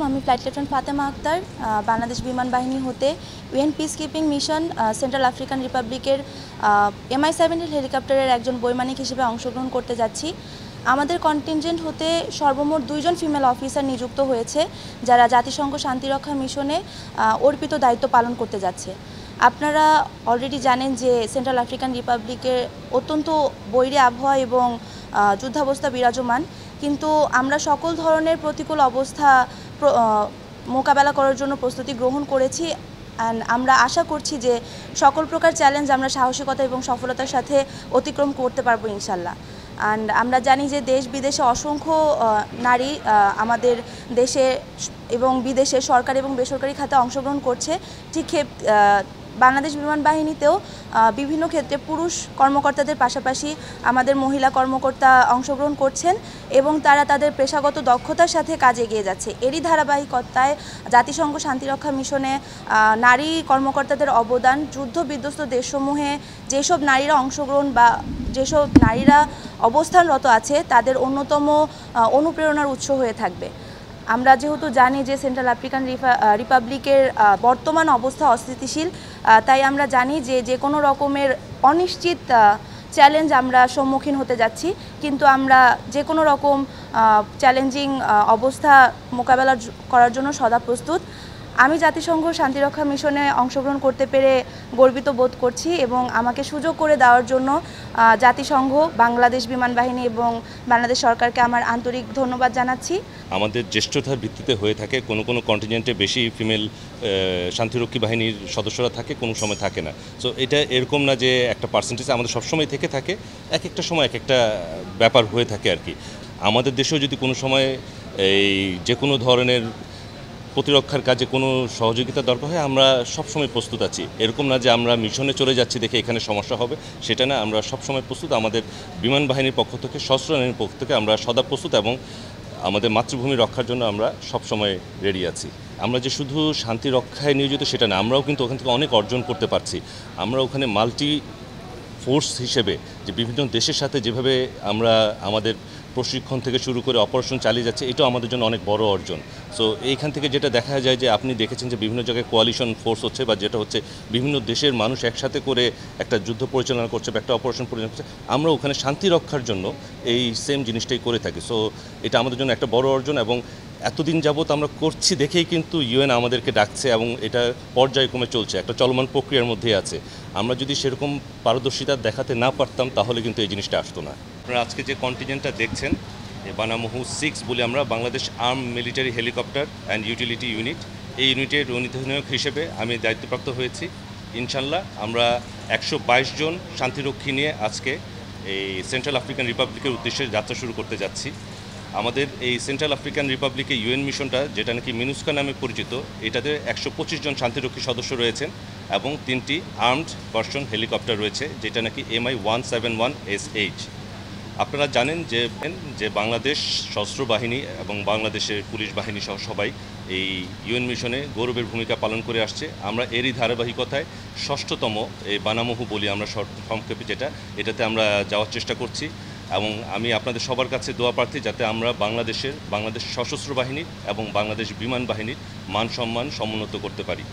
আমি flight lieutenant Fatema Akter Bangladesh বিমান বাহিনী হতে UN peace keeping mission central African রিপাবলিকের MI-17 হেলিকপ্টারের একজন বৈমানিক হিসেবে অংশগ্রহণ করতে যাচ্ছি। আমাদের কন্টিনজেন্ট হতে সর্বমোট 2 জন ফিমেল অফিসার নিযুক্ত হয়েছে, যারা জাতিসংঘ শান্তিরক্ষা মিশনে অর্পিত দায়িত্ব পালন করতে যাচ্ছে। আপনারা অলরেডি জানেন যে সেন্ট্রাল আফ্রিকান রিপাবলিকের অত্যন্ত বৈরী আবহাওয়া এবং যুদ্ধাবস্থা বিরাজমান, কিন্তু আমরা সকল ধরনের প্রতিকূল অবস্থা মোকাবেলা করার জন্য প্রস্তুতি গ্রহণ করেছি। অ্যান্ড আমরা আশা করছি যে সকল প্রকার চ্যালেঞ্জ আমরা সাহসিকতা এবং সফলতার সাথে অতিক্রম করতে পারবো ইনশাল্লাহ। অ্যান্ড আমরা জানি যে দেশ বিদেশে অসংখ্য নারী আমাদের দেশে এবং বিদেশে সরকারি এবং বেসরকারি খাতে অংশগ্রহণ করছে। ঠিক বাংলাদেশ বিমান বাহিনীতেও বিভিন্ন ক্ষেত্রে পুরুষ কর্মকর্তাদের পাশাপাশি আমাদের মহিলা কর্মকর্তা অংশগ্রহণ করছেন এবং তারা তাদের পেশাগত দক্ষতার সাথে কাজে এগিয়ে যাচ্ছে। এরই ধারাবাহিকতায় জাতিসংঘ শান্তিরক্ষা মিশনে নারী কর্মকর্তাদের অবদান যুদ্ধ বিধ্বস্ত দেশসমূহে যেসব নারীরা অংশগ্রহণ বা যেসব নারীরা অবস্থানরত আছে তাদের অন্যতম অনুপ্রেরণার উৎস হয়ে থাকবে। আমরা যেহেতু জানি যে সেন্ট্রাল আফ্রিকান রিপাবলিকের বর্তমান অবস্থা অস্থিতিশীল, তাই আমরা জানি যে যে কোনো রকমের অনিশ্চিত চ্যালেঞ্জ আমরা সম্মুখীন হতে যাচ্ছি, কিন্তু আমরা যে কোনো রকম চ্যালেঞ্জিং অবস্থা মোকাবেলা করার জন্য সদা প্রস্তুত। আমি জাতিসংঘ শান্তিরক্ষা মিশনে অংশগ্রহণ করতে পেরে গর্বিত বোধ করছি এবং আমাকে সুযোগ করে দেওয়ার জন্য জাতিসংঘ, বাংলাদেশ বিমান বাহিনী এবং বাংলাদেশ সরকারকে আমার আন্তরিক ধন্যবাদ জানাচ্ছি। আমাদের জ্যেষ্ঠতার ভিত্তিতে হয়ে থাকে, কোনো কন্টিনেন্টে বেশি ফিমেল শান্তিরক্ষী বাহিনীর সদস্যরা থাকে, কোনো সময় থাকে না। সো এটা এরকম না যে একটা পার্সেন্টেজ আমাদের সবসময় থেকে থাকে, এক একটা সময় এক একটা ব্যাপার হয়ে থাকে আর কি। আমাদের দেশেও যদি কোনো সময় এই যে কোনো ধরনের প্রতিরক্ষার কাজে কোনো সহযোগিতা দরকার হয়, আমরা সবসময় প্রস্তুত আছি। এরকম না যে আমরা মিশনে চলে যাচ্ছি দেখে এখানে সমস্যা হবে, সেটা না। আমরা সবসময় প্রস্তুত। আমাদের বিমান বাহিনীর পক্ষ থেকে, সশস্ত্র বাহিনীর পক্ষ থেকে আমরা সদা প্রস্তুত এবং আমাদের মাতৃভূমি রক্ষার জন্য আমরা সবসময় রেডি আছি। আমরা যে শুধু শান্তি রক্ষায় নিয়োজিত সেটা না, আমরাও কিন্তু ওখান থেকে অনেক অর্জন করতে পারছি। আমরা ওখানে মাল্টি ফোর্স হিসেবে যে বিভিন্ন দেশের সাথে যেভাবে আমরা আমাদের প্রশিক্ষণ থেকে শুরু করে অপারেশন চালিয়ে যাচ্ছে, এটাও আমাদের জন্য অনেক বড় অর্জন। সো এইখান থেকে যেটা দেখা যায় যে আপনি দেখেছেন যে বিভিন্ন জায়গায় কোয়ালিশন ফোর্স হচ্ছে, বা যেটা হচ্ছে বিভিন্ন দেশের মানুষ একসাথে করে একটা যুদ্ধ পরিচালনা করছে বা একটা অপারেশন পরিচালনা করছে, আমরা ওখানে শান্তি রক্ষার জন্য এই সেম জিনিসটাই করে থাকি। সো এটা আমাদের জন্য একটা বড় অর্জন এবং এতদিন যাবৎ আমরা করছি দেখেই কিন্তু ইউএন আমাদেরকে ডাকছে এবং এটা পর্যায়ক্রমে চলছে, একটা চলমান প্রক্রিয়ার মধ্যেই আছে। আমরা যদি সেরকম পারদর্শিতা দেখাতে না পারতাম তাহলে কিন্তু এই জিনিসটা আসতো না। আপনারা আজকে যে কন্টিনেন্টটা দেখছেন, বানামহু 6 বলে আমরা Bangladesh arm military helicopter and utility unit, এই ইউনিটের অধিনায়ক হিসেবে আমি দায়িত্বপ্রাপ্ত হয়েছি। ইনশাল্লাহ আমরা 122 জন শান্তিরক্ষী নিয়ে আজকে এই সেন্ট্রাল আফ্রিকান রিপাবলিকের উদ্দেশ্যে যাত্রা শুরু করতে যাচ্ছি। আমাদের এই সেন্ট্রাল আফ্রিকান রিপাবলিকে ইউএন মিশনটা, যেটা নাকি মিনুস্কা নামে পরিচিত, এটাতে 125 জন শান্তিরক্ষী সদস্য রয়েছেন এবং 3টি আর্মড ভার্সন হেলিকপ্টার রয়েছে, যেটা নাকি MI-171 SH। আপনারা জানেন যে বাংলাদেশ সশস্ত্র বাহিনী এবং বাংলাদেশের পুলিশ বাহিনী সহ সবাই এই ইউএন মিশনে গৌরবের ভূমিকা পালন করে আসছে। আমরা এরই ধারাবাহিকতায় 6ষ্ঠতম এই বানামহু বলি আমরা সংক্ষেপে, এটাতে আমরা যাওয়ার চেষ্টা করছি এবং আমি আপনাদের সবার কাছে দোয়া প্রার্থী যাতে আমরা বাংলাদেশ সশস্ত্র বাহিনী এবং বাংলাদেশ বিমান বাহিনীর মান সম্মান সমুন্নত করতে পারি।